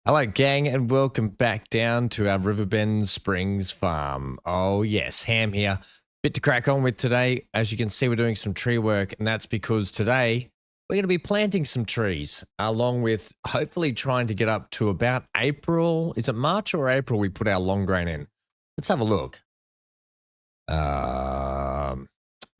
Hello, gang, and welcome back down to our Riverbend Springs farm. Oh, yes, Ham here. Bit to crack on with today. As you can see, we're doing some tree work, and that's because today we're going to be planting some trees, along with hopefully trying to get up to about April. Is it March or April we put our long grain in? Let's have a look. Um,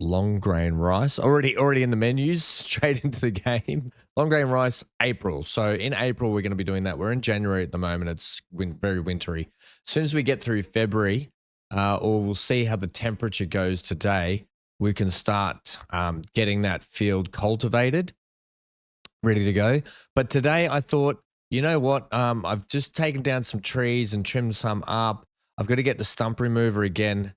Long grain rice already in the menus, straight into the game. Long grain rice, April. So in April we're going to be doing that. We're in January at the moment. It's very wintry. As soon as we get through February, or we'll see how the temperature goes today, we can start getting that field cultivated, ready to go. But today I thought, you know what? I've just taken down some trees and trimmed some up. I've got to get the stump remover again,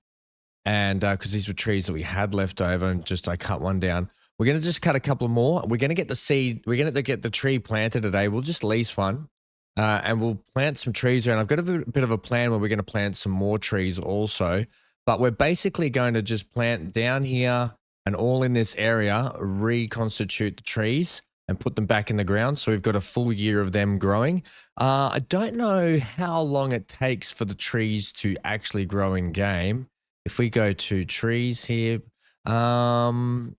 and because these were trees that we had left over, and just I cut one down. We're going to just cut a couple more. We're going to get the seed. We're going to get the tree planted today. We'll just lease one, and we'll plant some trees around. I've got a bit of a plan where we're going to plant some more trees also, but we're basically going to just plant down here and all in this area, reconstitute the trees and put them back in the ground. So we've got a full year of them growing. I don't know how long it takes for the trees to actually grow in game. If we go to trees here, the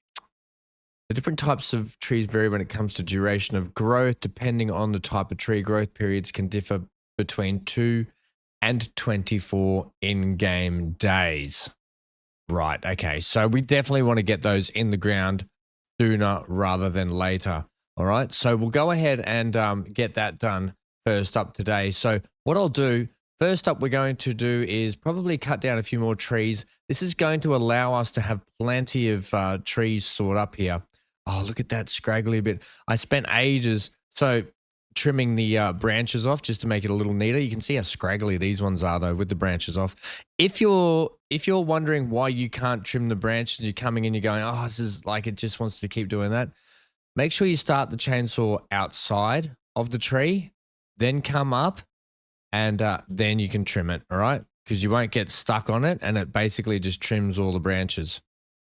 different types of trees vary when it comes to duration of growth. Depending on the type of tree, growth periods can differ between 2 and 24 in-game days. Right, okay. So we definitely want to get those in the ground sooner rather than later. All right, so we'll go ahead and get that done first up today. So what I'll do, first up we're going to do is probably cut down a few more trees. This is going to allow us to have plenty of trees stored up here. Oh, look at that scraggly bit. I spent ages trimming the branches off just to make it a little neater. You can see how scraggly these ones are though with the branches off. If you're wondering why you can't trim the branches, you're coming in, you're going, oh, this is like it just wants to keep doing that. Make sure you start the chainsaw outside of the tree, then come up, and then you can trim it, all right? Because you won't get stuck on it, and it basically just trims all the branches.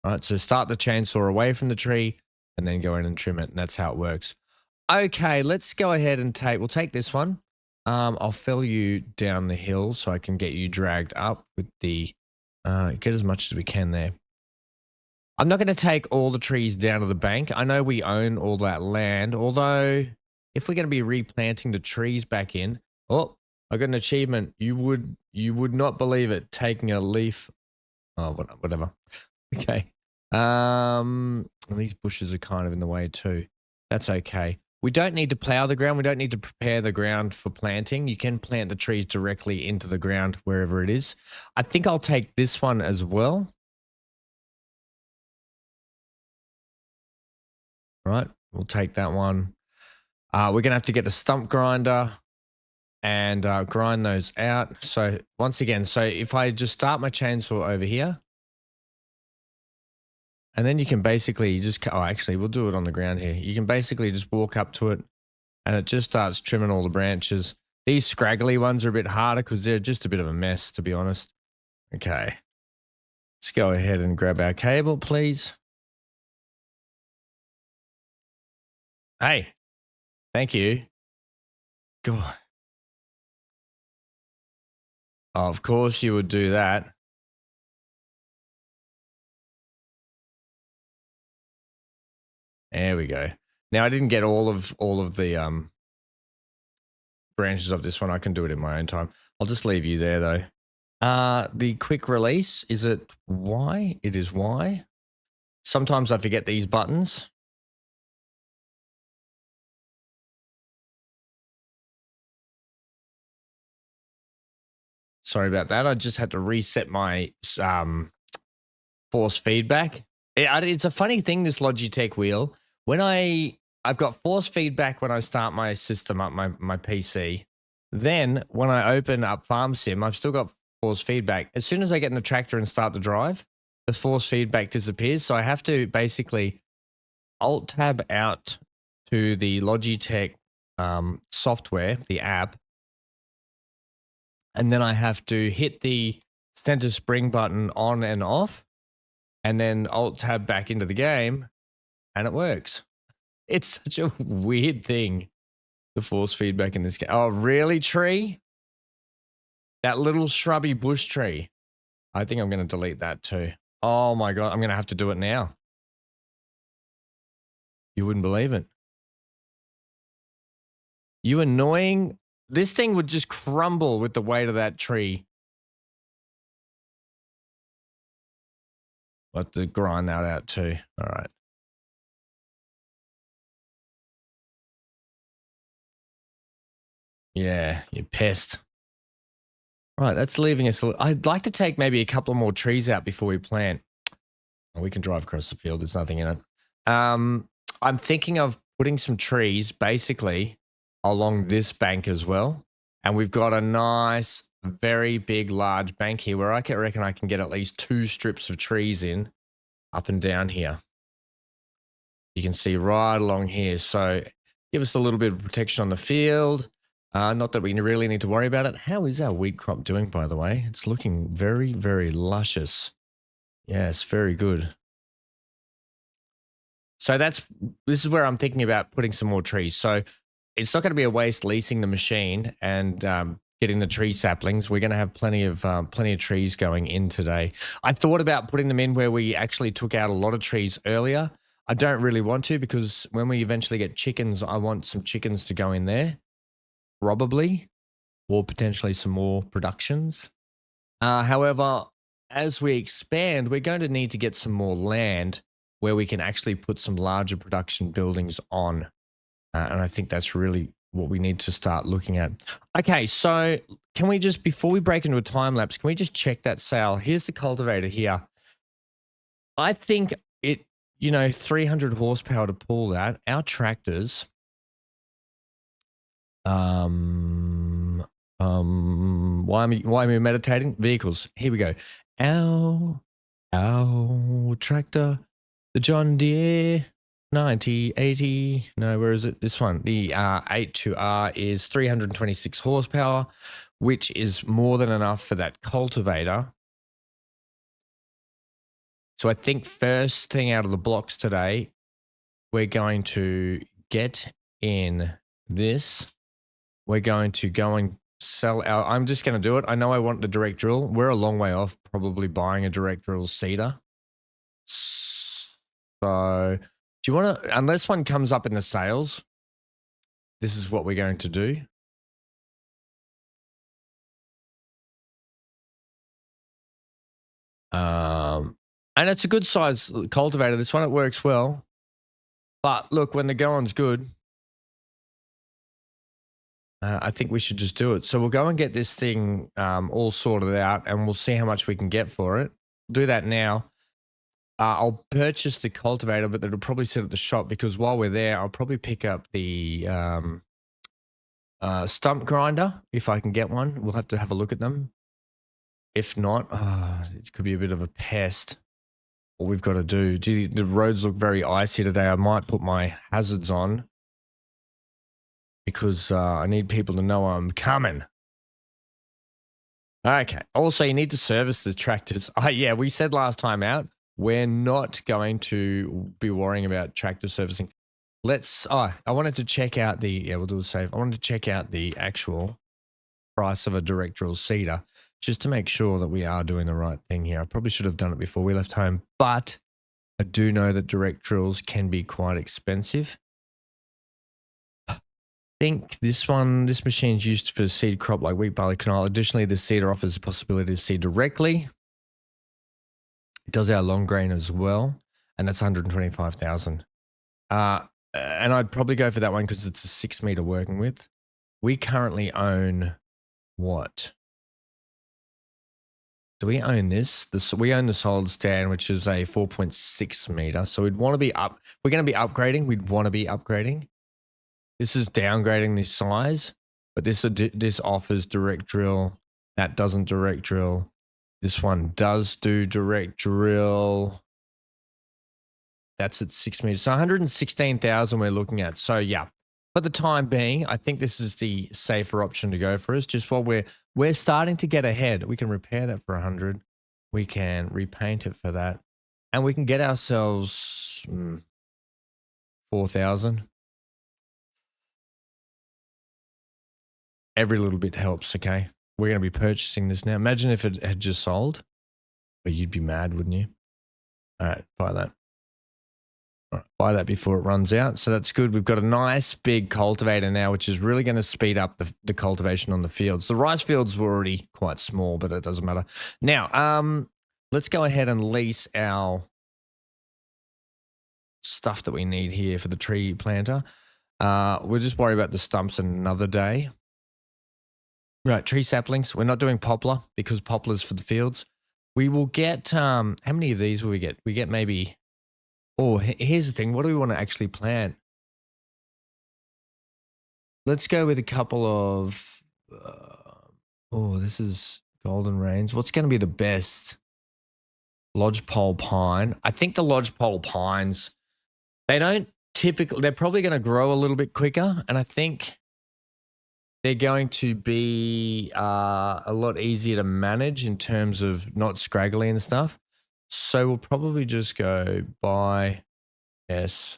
All right, so start the chainsaw away from the tree, and then go in and trim it, and that's how it works. Okay, let's go ahead and we'll take this one. I'll fill you down the hill so I can get you dragged up with the, get as much as we can there. I'm not going to take all the trees down to the bank. I know we own all that land, although if we're going to be replanting the trees back in, oh, I got an achievement. You would not believe it. Taking a leaf. Oh, whatever. Okay. And these bushes are kind of in the way too. That's okay. We don't need to plow the ground. We don't need to prepare the ground for planting. You can plant the trees directly into the ground wherever it is. I think I'll take this one as well. All right, we'll take that one. We're going to have to get the stump grinder and grind those out. So once again, so if I just start my chainsaw over here, and then you can basically just, oh, actually, we'll do it on the ground here. You can basically just walk up to it, and it just starts trimming all the branches. These scraggly ones are a bit harder because they're just a bit of a mess, to be honest. Okay. Let's go ahead and grab our cable, please. Hey, thank you. God. Of course you would do that. There we go. Now I didn't get all of the branches of this one. I can do it in my own time. I'll just leave you there though. The quick release, is it Y? It is Y. Sometimes I forget these buttons. Sorry about that. I just had to reset my force feedback. It's a funny thing, this Logitech wheel. When I've got force feedback when I start my system up, my PC. Then when I open up Farm Sim, I've still got force feedback. As soon as I get in the tractor and start the drive, the force feedback disappears. So I have to basically Alt tab out to the Logitech software, the app, and then I have to hit the center spring button on and off, and then Alt tab back into the game, and it works. It's such a weird thing. The force feedback in this game. Oh, really, tree? That little shrubby bush tree. I think I'm going to delete that too. Oh my God, I'm going to have to do it now. You wouldn't believe it. You annoying. This thing would just crumble with the weight of that tree. I'll have to grind that out too. All right. Yeah, you pest. All right, that's leaving us. I'd like to take maybe a couple more trees out before we plant. We can drive across the field. There's nothing in it. I'm thinking of putting some trees basically along this bank as well. And we've got a nice, very big, large bank here where I reckon I can get at least 2 strips of trees in up and down here. You can see right along here. So give us a little bit of protection on the field. Not that we really need to worry about it. How is our wheat crop doing, by the way? It's looking very, very luscious. Yes, very good. So this is where I'm thinking about putting some more trees. So it's not going to be a waste leasing the machine and getting the tree saplings. We're going to have plenty of trees going in today. I thought about putting them in where we actually took out a lot of trees earlier. I don't really want to because when we eventually get chickens, I want some chickens to go in there, probably, or potentially some more productions. However, as we expand, we're going to need to get some more land where we can actually put some larger production buildings on. And I think that's really what we need to start looking at. Okay, so can we just, before we break into a time lapse, can we just check that sale? Here's the cultivator here. I think it, 300 horsepower to pull that. Our tractors, why am I meditating? Vehicles. Here we go. Our tractor, the John Deere 90, 80. No, where is it? This one. The 82R is 326 horsepower, which is more than enough for that cultivator. So I think first thing out of the blocks today, we're going to get in this. We're going to go and sell our, I'm just going to do it. I know I want the direct drill. We're a long way off probably buying a direct drill seeder. So do you want to, unless one comes up in the sales, this is what we're going to do. And it's a good size cultivator. This one, it works well. But look, when the going's good, I think we should just do it. So we'll go and get this thing all sorted out and we'll see how much we can get for it. Do that now. I'll purchase the cultivator, but it'll probably sit at the shop because while we're there, I'll probably pick up the stump grinder if I can get one. We'll have to have a look at them. If not, it could be a bit of a pest. What we've got to do. Gee, the roads look very icy today. I might put my hazards on because I need people to know I'm coming. Okay. Also, you need to service the tractors. Yeah, we said last time out, we're not going to be worrying about tractor servicing. I wanted to check out we'll do the save. I wanted to check out the actual price of a direct drill seeder just to make sure that we are doing the right thing here. I probably should have done it before we left home, but I do know that direct drills can be quite expensive. I think this machine is used for seed crop like wheat, barley, canola. Additionally, the seeder offers the possibility to seed directly. It does our long grain as well, and that's 125,000. And I'd probably go for that one because it's a 6 meter working width. We currently own what? Do we own this? We own the solid stand, which is a 4.6 meter. So we'd want to be up. We're going to be upgrading. We'd want to be upgrading. This is downgrading this size, but this offers direct drill. That doesn't direct drill. This one does do direct drill. That's at 6 meters. So 116,000 we're looking at. So yeah, for the time being, I think this is the safer option to go for us. Just while we're starting to get ahead. We can repair that for 100. We can repaint it for that. And we can get ourselves 4,000. Every little bit helps, okay? We're going to be purchasing this now. Imagine if it had just sold. But you'd be mad, wouldn't you? All right, buy that. All right, buy that before it runs out. So that's good. We've got a nice big cultivator now, which is really going to speed up the cultivation on the fields. The rice fields were already quite small, but it doesn't matter. Now, let's go ahead and lease our stuff that we need here for the tree planter. We'll just worry about the stumps another day. Right, tree saplings. We're not doing poplar because poplar's for the fields. We will get, how many of these will we get? We get maybe, oh, here's the thing. What do we want to actually plant? Let's go with a couple of, oh, this is golden rains. What's going to be the best? Lodgepole pine. I think the lodgepole pines, they don't typically, they're probably going to grow a little bit quicker. And I think they're going to be a lot easier to manage in terms of not scraggly and stuff. So we'll probably just go buy, yes.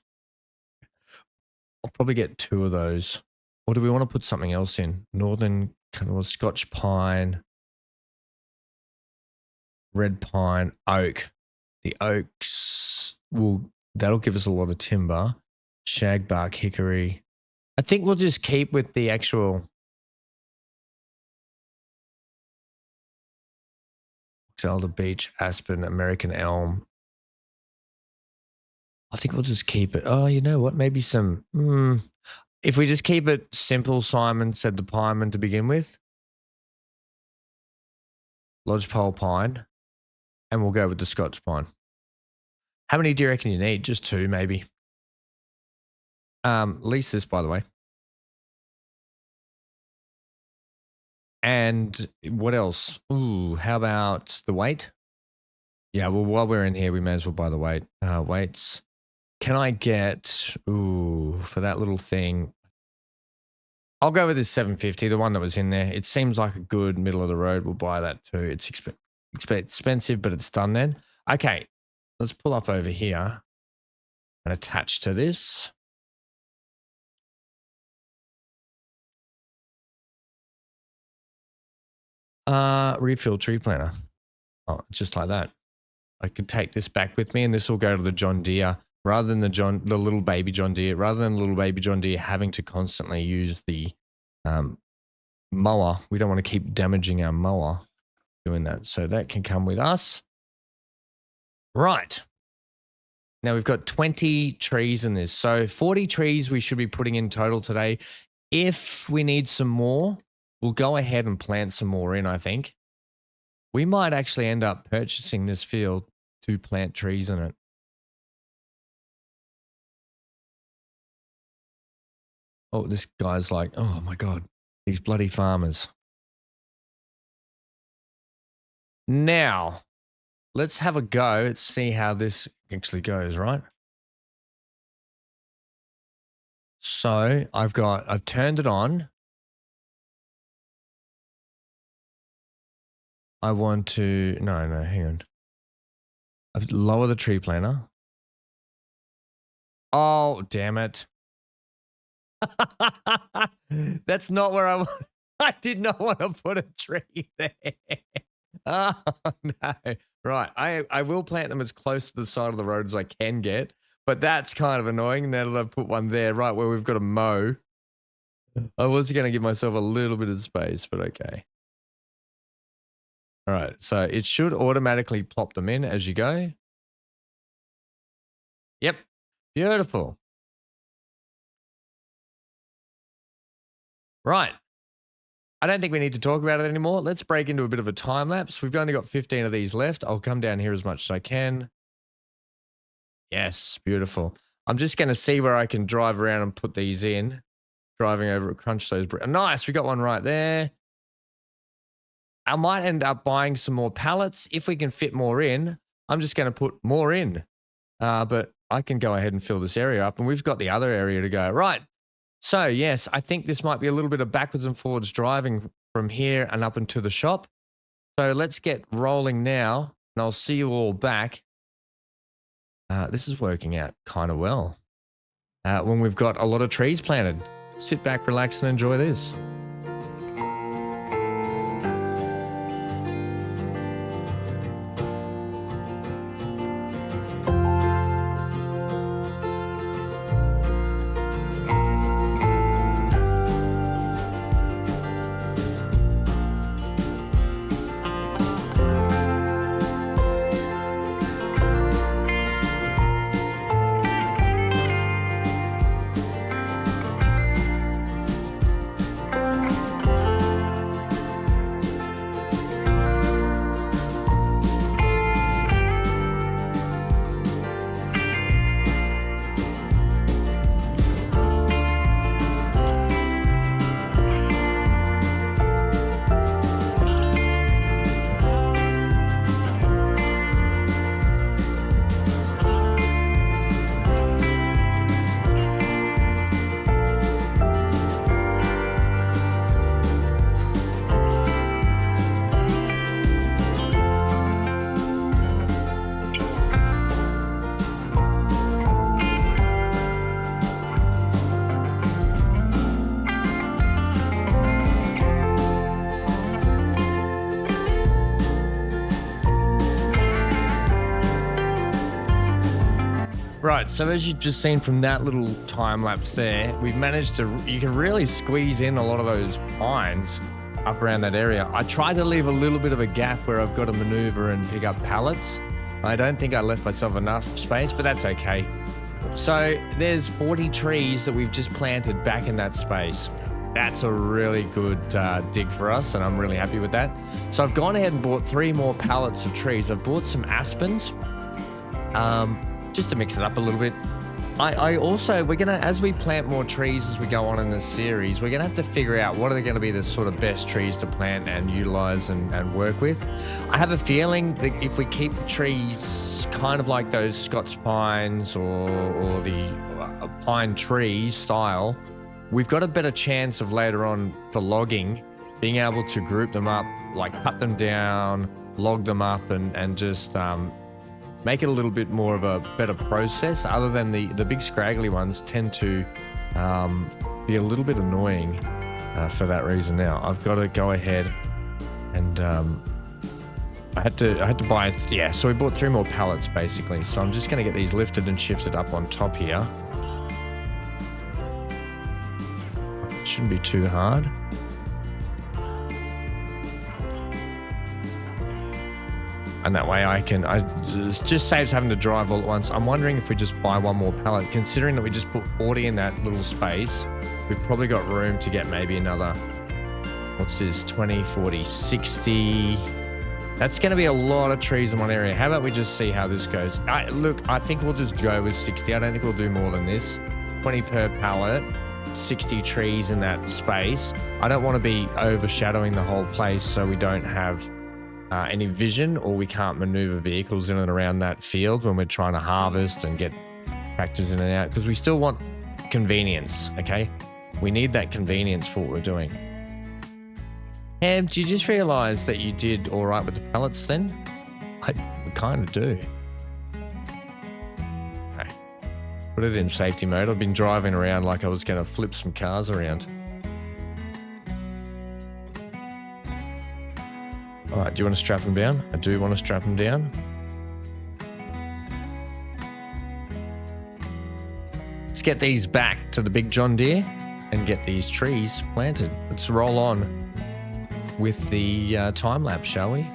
I'll probably get 2 of those. Or do we want to put something else in? Northern kind of Scotch pine, red pine, oak. The oaks that'll give us a lot of timber. Shagbark, hickory. I think we'll just keep with the actual Elder beech, aspen, American elm. I think we'll just keep it. Oh, you know what? Maybe some. If we just keep it simple, Simon said the pineman to begin with. Lodgepole pine. And we'll go with the Scotch pine. How many do you reckon you need? Just 2, maybe. Lease this, by the way. And what else? Ooh, how about the weight? Yeah, well, while we're in here, we may as well buy the weight. Weights. Can I get, for that little thing? I'll go with this 750, the one that was in there. It seems like a good middle of the road. We'll buy that too. It's expensive, but it's done then. Okay, let's pull up over here and attach to this. Refill tree planter. Oh, just like that. I could take this back with me and this will go to the John Deere rather than the little baby John Deere, rather than the little baby John Deere having to constantly use the mower. We don't want to keep damaging our mower doing that. So that can come with us. Right. Now we've got 20 trees in this. So 40 trees we should be putting in total today. If we need some more, we'll go ahead and plant some more in, I think. We might actually end up purchasing this field to plant trees in it. Oh, this guy's like, oh my God, these bloody farmers. Now, let's have a go. Let's see how this actually goes, right? So I've turned it on. I want to, no, hang on. I've lowered the tree planter. Oh, damn it. That's not where I want. I did not want to put a tree there. Oh, no. Right. I will plant them as close to the side of the road as I can get, but that's kind of annoying now that I've put one there right where we've got to mow. I was going to give myself a little bit of space, but okay. All right. So it should automatically plop them in as you go. Yep. Beautiful. Right. I don't think we need to talk about it anymore. Let's break into a bit of a time lapse. We've only got 15 of these left. I'll come down here as much as I can. Yes, beautiful. I'm just going to see where I can drive around and put these in. Driving over it, crunch those. Nice, we got one right there. I might end up buying some more pallets. If we can fit more in, I'm just going to put more in. But I can go ahead and fill this area up. And we've got the other area to go. Right. So, yes, I think this might be a little bit of backwards and forwards driving from here and up into the shop. So let's get rolling now, and I'll see you all back. This is working out kind of well. When we've got a lot of trees planted. Sit back, relax, and enjoy this. Right, so as you've just seen from that little time lapse there, we've managed to, you can really squeeze in a lot of those pines up around that area. I tried to leave a little bit of a gap where I've got to maneuver and pick up pallets. I don't think I left myself enough space, but that's okay. So there's 40 trees that we've just planted back in that space. That's a really good dig for us, and I'm really happy with that. So I've gone ahead and bought 3 more pallets of trees. I've bought some aspens, just to mix it up a little bit. I also, we're gonna, as we plant more trees as we go on in this series, we're gonna have to figure out what are gonna be the sort of best trees to plant and utilize and work with. I have a feeling that if we keep the trees kind of like those Scots pines or the pine tree style, we've got a better chance of later on for logging, being able to group them up, like cut them down, log them up, and just make it a little bit more of a better process, other than the big scraggly ones tend to be a little bit annoying for that reason. Now I've got to go ahead and I had to buy it. Yeah, so we bought 3 more pallets basically. So I'm just going to get these lifted and shifted up on top here. It shouldn't be too hard. And that way it just saves having to drive all at once. I'm wondering if we just buy 1 more pallet. Considering that we just put 40 in that little space, we've probably got room to get maybe another, what's this, 20, 40, 60. That's going to be a lot of trees in one area. How about we just see how this goes? Look, I think we'll just go with 60. I don't think we'll do more than this. 20 per pallet, 60 trees in that space. I don't want to be overshadowing the whole place so we don't have any vision, or we can't maneuver vehicles in and around that field when we're trying to harvest and get tractors in and out, because we still want convenience. Okay, we need that convenience for what we're doing. Did you just realize that you did all right with the pallets then? I kind of do. Okay. Put it in safety mode. I've been driving around like I was going to flip some cars around. All right, do you want to strap them down? I do want to strap them down. Let's get these back to the big John Deere and get these trees planted. Let's roll on with the time lapse, shall we?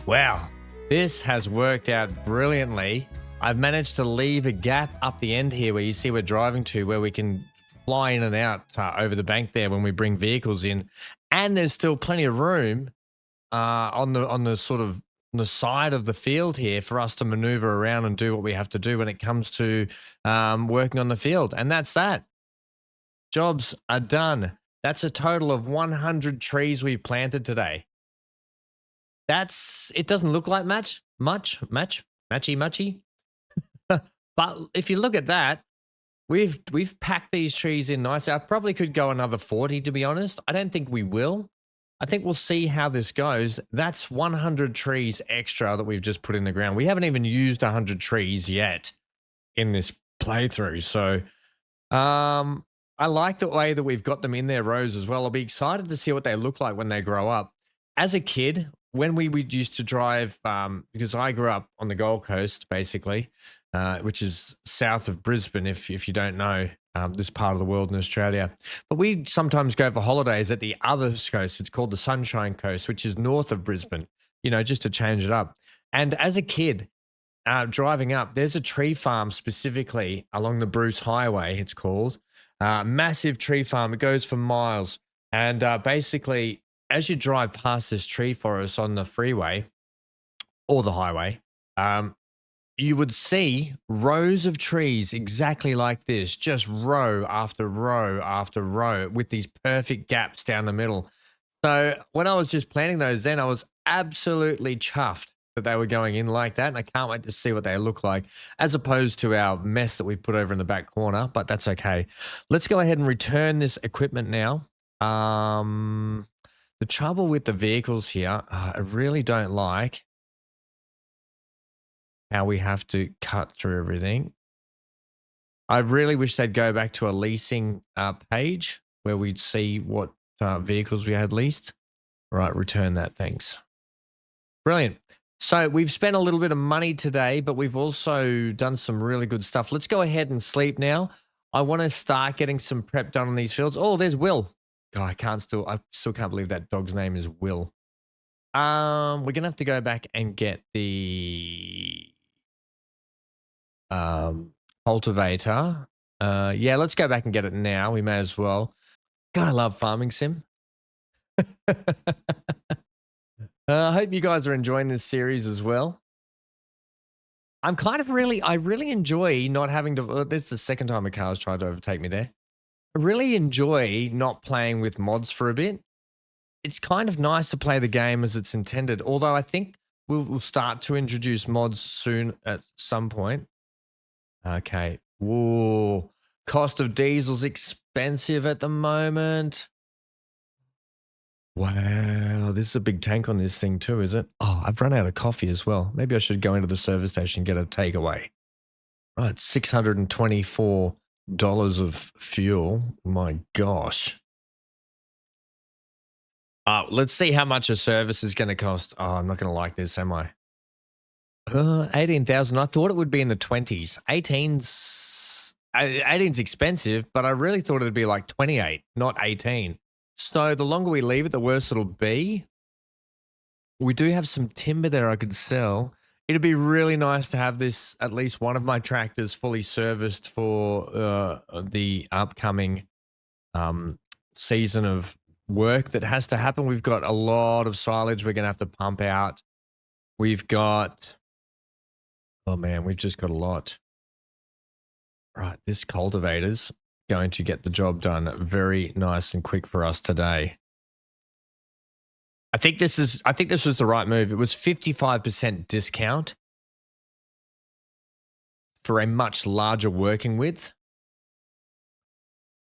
Wow, this has worked out brilliantly. I've managed to leave a gap up the end here where you see we're driving to, where we can fly in and out over the bank there when we bring vehicles in. And there's still plenty of room on the sort of on the side of the field here for us to maneuver around and do what we have to do when it comes to working on the field. And that's that. Jobs are done. That's a total of 100 trees we've planted today. It doesn't look like matchy. But if you look at that, we've packed these trees in nicely. I probably could go another 40, to be honest. I don't think we will. I think we'll see how this goes. That's 100 trees extra that we've just put in the ground. We haven't even used 100 trees yet in this playthrough. So I like the way that we've got them in their rows as well. I'll be excited to see what they look like when they grow up. As a kid, when we would used to drive, because I grew up on the Gold Coast, basically, which is south of Brisbane, if you don't know this part of the world in Australia. But we sometimes go for holidays at the other coast. It's called the Sunshine Coast, which is north of Brisbane, just to change it up. And as a kid, driving up, there's a tree farm specifically along the Bruce Highway, it's called. Massive tree farm. It goes for miles. And basically, as you drive past this tree forest on the freeway or the highway, you would see rows of trees exactly like this, just row after row after row with these perfect gaps down the middle. So when I was just planting those then, I was absolutely chuffed that they were going in like that. And I can't wait to see what they look like as opposed to our mess that we've put over in the back corner, but that's okay. Let's go ahead and return this equipment now. The trouble with the vehicles here, I really don't like how we have to cut through everything. I really wish they'd go back to a leasing page where we'd see what vehicles we had leased. Right, return that, thanks. Brilliant. So we've spent a little bit of money today, but we've also done some really good stuff. Let's go ahead and sleep now. I want to start getting some prep done on these fields. Oh, there's Will. God, I still can't believe that dog's name is Will. We're going to have to go back and get the cultivator. Yeah, let's go back and get it now. We may as well. God, I love Farming Sim. I hope you guys are enjoying this series as well. I really enjoy not having to, this is the second time a car's tried to overtake me there. I really enjoy not playing with mods for a bit. It's kind of nice to play the game as it's intended, although I think we'll start to introduce mods soon at some point. Okay. Whoa. Cost of diesel's expensive at the moment. Wow, this is a big tank on this thing too, is it? Oh, I've run out of coffee as well. Maybe I should go into the service station and get a takeaway. Right, $624 of fuel. My gosh. Let's see how much a service is going to cost. Oh, I'm not going to like this, am I? 18,000. I thought it would be in the 20s. 18's expensive, but I really thought it'd be like 28, not 18. So the longer we leave it, the worse it'll be. We do have some timber there I could sell. It'd be really nice to have this, at least one of my tractors fully serviced for the upcoming season of work that has to happen. We've got a lot of silage we're going to have to pump out. We've got, oh man, we've just got a lot. Right, this cultivator's going to get the job done very nice and quick for us today. I think this was the right move. It was 55% discount for a much larger working width.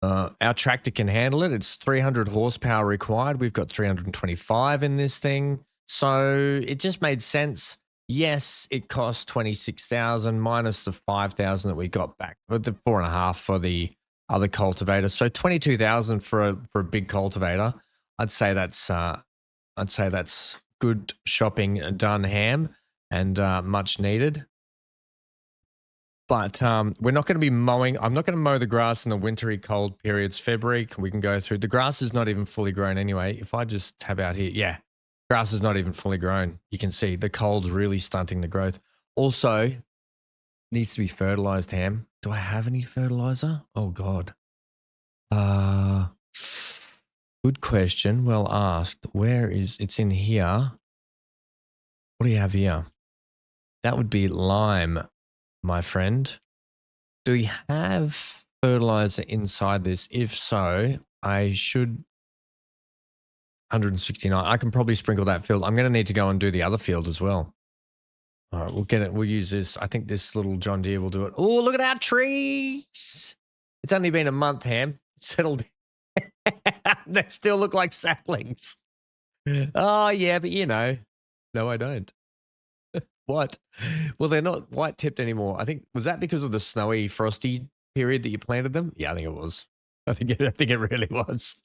Our tractor can handle it. It's 300 horsepower required. We've got 325 in this thing. So it just made sense. Yes, it cost 26,000 minus the 5,000 that we got back, but the 4.5 for the other cultivator. So 22,000 for a big cultivator. I'd say that's good shopping done, Ham, and much needed. But we're not going to be mowing. I'm not going to mow the grass in the wintry cold periods. February, we can go through. The grass is not even fully grown anyway. If I just tab out here, yeah, grass is not even fully grown. You can see the cold's really stunting the growth. Also, needs to be fertilized, Ham. Do I have any fertilizer? Oh, God. Good question. Well asked. It's in here. What do you have here? That would be lime, my friend. Do we have fertilizer inside this? If so, I should 169. I can probably sprinkle that field. I'm going to need to go and do the other field as well. All right, we'll get it. We'll use this. I think this little John Deere will do it. Oh, look at our trees. It's only been a month, Ham. It's settled. They still look like saplings. Oh, yeah, but you know. No, I don't. What? Well, they're not white tipped anymore. I think, was that because of the snowy, frosty period that you planted them? Yeah, I think it was. I think it really was.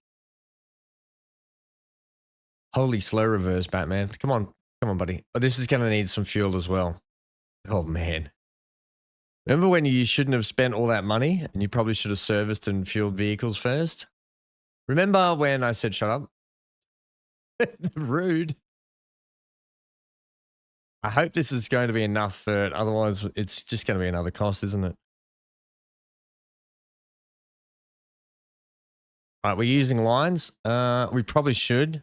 Holy slow reverse, Batman. Come on, buddy. Oh, this is going to need some fuel as well. Oh, man. Remember when you shouldn't have spent all that money and you probably should have serviced and fueled vehicles first? Remember when I said shut up? Rude. I hope this is going to be enough for it. Otherwise, it's just going to be another cost, isn't it? All right, we're using lines. We probably should.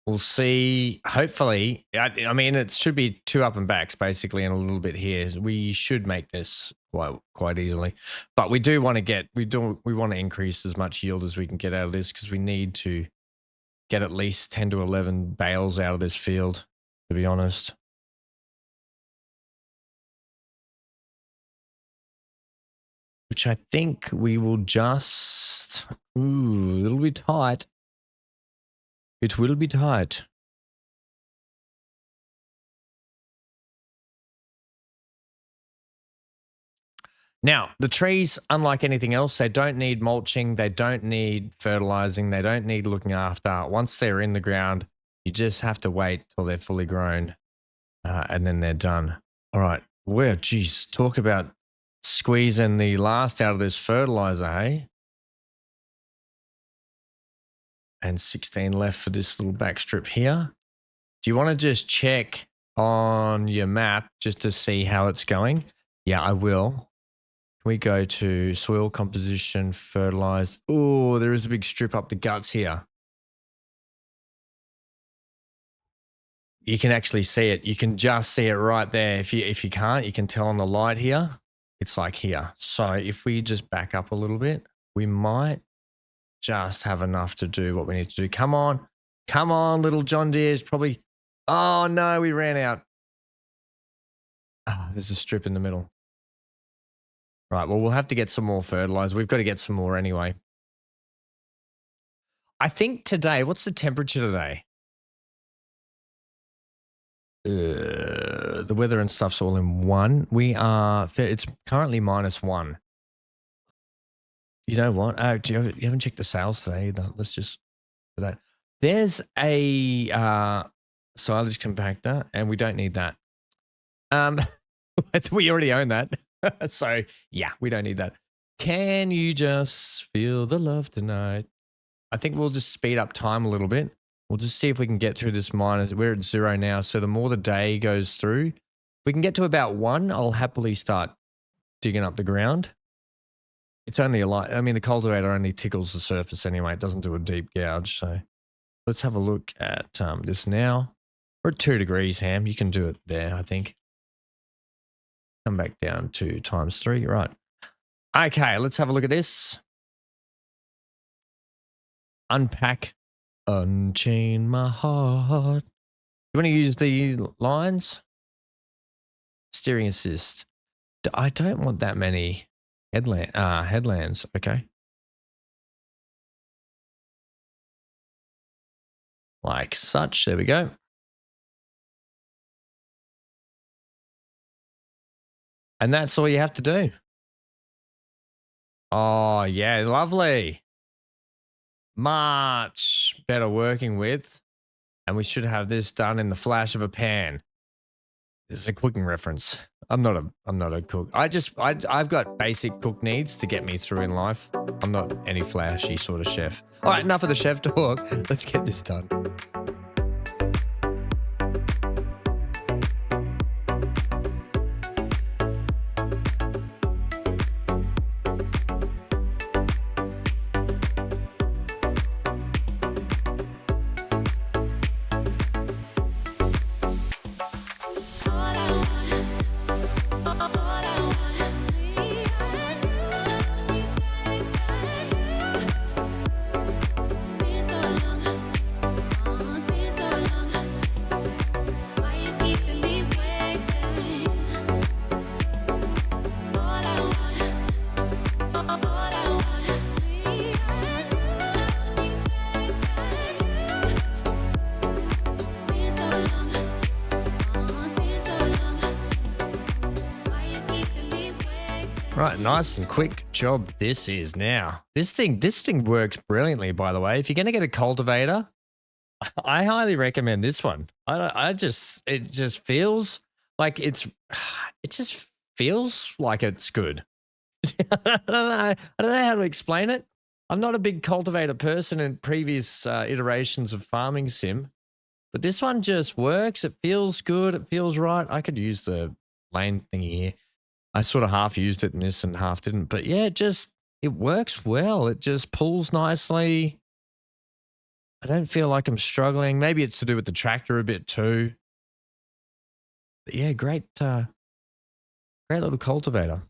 We'll see. Hopefully, I mean, it should be 2 up and backs basically, and a little bit here. We should make this quite easily, but we do want to we want to increase as much yield as we can get out of this because we need to get at least 10 to 11 bales out of this field. To be honest, which I think we will just. Ooh, it'll be tight. It will be tight. Now, the trees, unlike anything else, they don't need mulching. They don't need fertilizing. They don't need looking after. Once they're in the ground, you just have to wait till they're fully grown and then they're done. All right. Well, geez, talk about squeezing the last out of this fertilizer, hey? And 16 left for this little back strip here. Do you want to just check on your map just to see how it's going? Yeah, I will. We go to soil composition, fertilize. Oh, there is a big strip up the guts here. You can actually see it. You can just see it right there. If you can't, you can tell on the light here. It's like here. So if we just back up a little bit, we might just have enough to do what we need to do. Come on. Come on, little John Deere's probably. Oh, no, we ran out. Oh, there's a strip in the middle. Right, well, we'll have to get some more fertilizer. We've got to get some more anyway. I think today, what's the temperature today? The weather and stuff's all in one. It's currently -1. You know what? You haven't checked the sales today either. Let's just do that. There's a silage compactor, and we don't need that. We already own that. So, yeah, we don't need that. Can you just feel the love tonight? I think we'll just speed up time a little bit. We'll just see if we can get through this minus. We're at 0 now, so the more the day goes through, if we can get to about 1, I'll happily start digging up the ground. It's only the cultivator only tickles the surface anyway. It doesn't do a deep gouge, so let's have a look at this now. We're at 2 degrees, Ham. You can do it there, I think. Come back down to ×3, right. Okay, let's have a look at this. Unpack, unchain my heart. You want to use the lines? Steering assist. I don't want that many headlands, okay. Like such, there we go. And that's all you have to do. Oh, yeah, lovely. Much better working with. And we should have this done in the flash of a pan. This is a cooking reference. I'm not a cook. I've got basic cook needs to get me through in life. I'm not any flashy sort of chef. All right, enough of the chef talk. Let's get this done. Right, nice and quick job this is now. This thing works brilliantly, by the way. If you're going to get a cultivator, I highly recommend this one. It just feels like it just feels like it's good. I don't know how to explain it. I'm not a big cultivator person in previous iterations of farming sim, but this one just works. It feels good. It feels right. I could use the lane thingy here. I sort of half used it in this and half didn't, but yeah, it works well. It just pulls nicely. I don't feel like I'm struggling. Maybe it's to do with the tractor a bit too. But yeah, great little cultivator.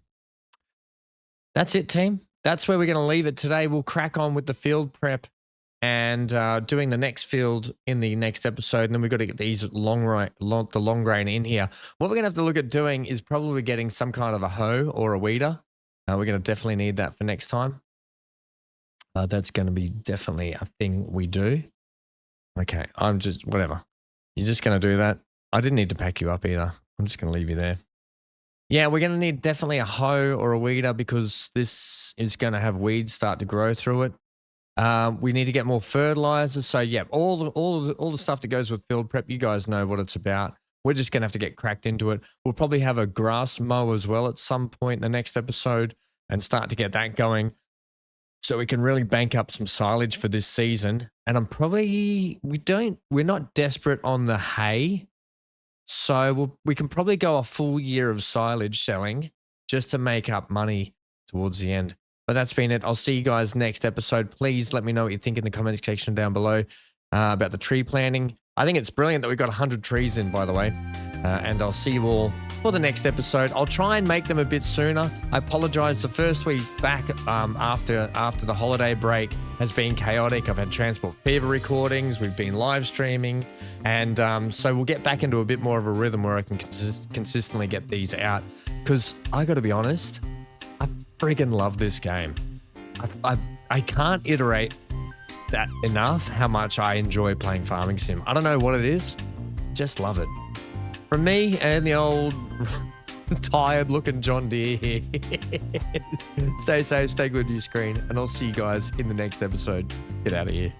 That's it, team. That's where we're going to leave it today. We'll crack on with the field prep and doing the next field in the next episode. And then we've got to get these the long grain in here. What we're going to have to look at doing is probably getting some kind of a hoe or a weeder. We're going to definitely need that for next time. That's going to be definitely a thing we do. Okay, whatever. You're just going to do that. I didn't need to pack you up either. I'm just going to leave you there. Yeah, we're going to need definitely a hoe or a weeder because this is going to have weeds start to grow through it. We need to get more fertilizer. So yeah, all the stuff that goes with field prep, you guys know what it's about. We're just going to have to get cracked into it. We'll probably have a grass mow as well at some point in the next episode and start to get that going so we can really bank up some silage for this season. And we're not desperate on the hay. So we can probably go a full year of silage selling just to make up money towards the end. But that's been it. I'll see you guys next episode. Please let me know what you think in the comments section down below about the tree planting. I think it's brilliant that we got 100 trees in, by the way. And I'll see you all for the next episode. I'll try and make them a bit sooner. I apologize. The first week back after the holiday break has been chaotic. I've had Transport Fever recordings. We've been live streaming. And so we'll get back into a bit more of a rhythm where I can consistently get these out. Because I got to be honest, I freaking love this game. I can't iterate that enough how much I enjoy playing Farming Sim. I don't know what it is. Just love it. From me and the old tired looking John Deere here. Stay safe, stay good to your screen, and I'll see you guys in the next episode. Get out of here.